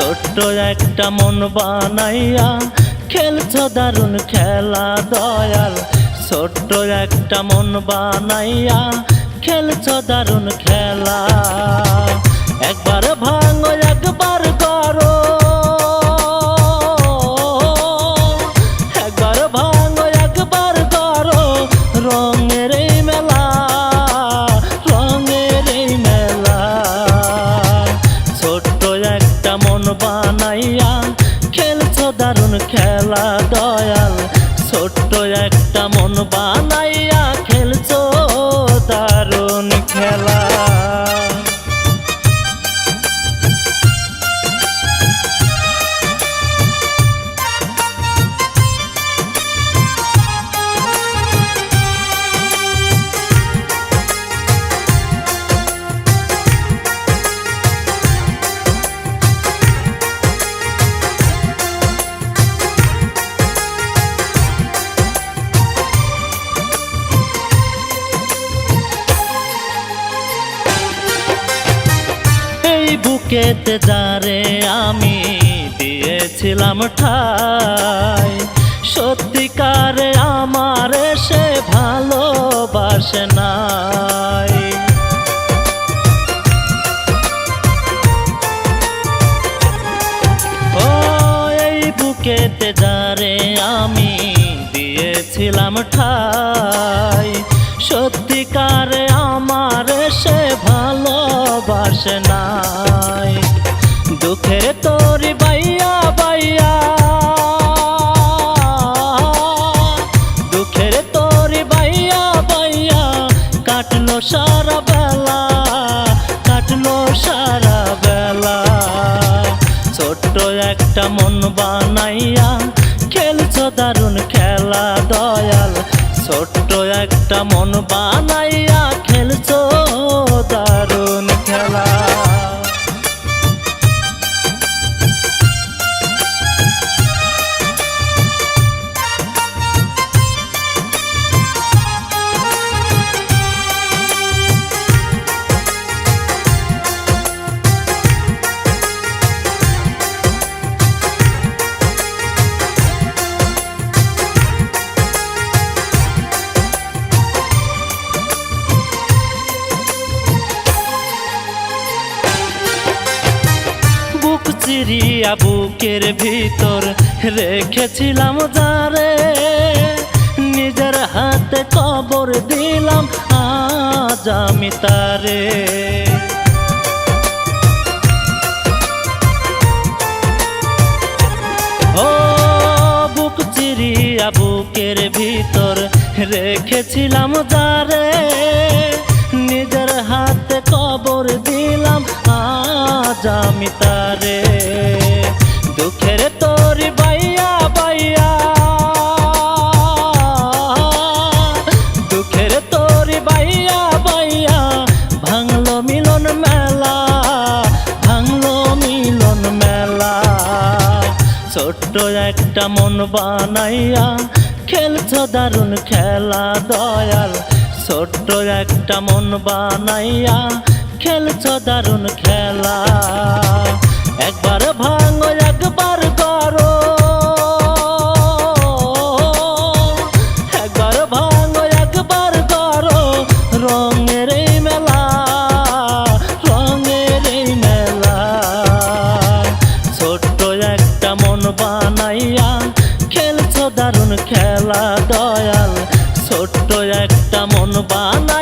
ছোট্ট একটা মন বানাইয়া খেলছো দারুণ খেলা দয়াল। ছোট্ট একটা মন বানাইয়া খেলছো দারুণ খেলা। একবার ভাঙো একবার করো, একবার ভাঙো একবার করো রঙের এই মেলা, রঙের এই মেলা। ছোট্ট একটা মন বানাইয়া খেলছো দারুণ খেলা দয়াল। ছোট্ট একটা মন বানাইয়া খেলছো দারুণ খেলা। বুকেতে যারে আমি দিয়েছিলাম ঠাই, সত্যিকারে আমার সে ভালোবাসে নাই। ও এই বুকেতে যারে আমি দিয়েছিলাম ঠাই, সত্যিকারে আমার সে ভালোবাসে নাই। দুঃখের তোরি বাইয়া বাইয়া, দুঃখের তোরি বাইয়া বাইয়া কাটলো সারা বেলা, কাটলো সারা বেলা। ছোট্ট একটা মন বানাইয়া খেলছো দারুণ খেলা দয়াল। ছোট্ট একটা মন বানাইয়া খেলছো দারুণ খেলা। চিরিয়া বুকের ভিতর রেখেছিলাম যারে, নিজের হাতে কবর দিলাম আজ আমি তারে। ও বুক চিরিয়া বুকের ভিতর রেখেছিলাম যারে, নিজের হাতে কবর দিলাম আজ আমি তারে। দুঃখের তোরি বাইয়া বাইয়া, দুঃখের তোরি বাইয়া বাইয়া ভাঙলো মিলন মেলা, ভাঙলো মিলন মেলা। ছোট্ট একটা মন বানাইয়া খেলছো দারুণ খেলা দয়াল। ছোট্ট একটা মন বানাইয়া খেলছো দারুণ খেলা। একবার ভাঙো একবার করো, একবার ভাঙো একবার করো রঙের এই মেলা, রঙের এই মেলা। ছোট্ট একটা মন বানাইয়া খেলছো দারুণ খেলা দয়াল। ছোট্ট একটা মন বানাইয়া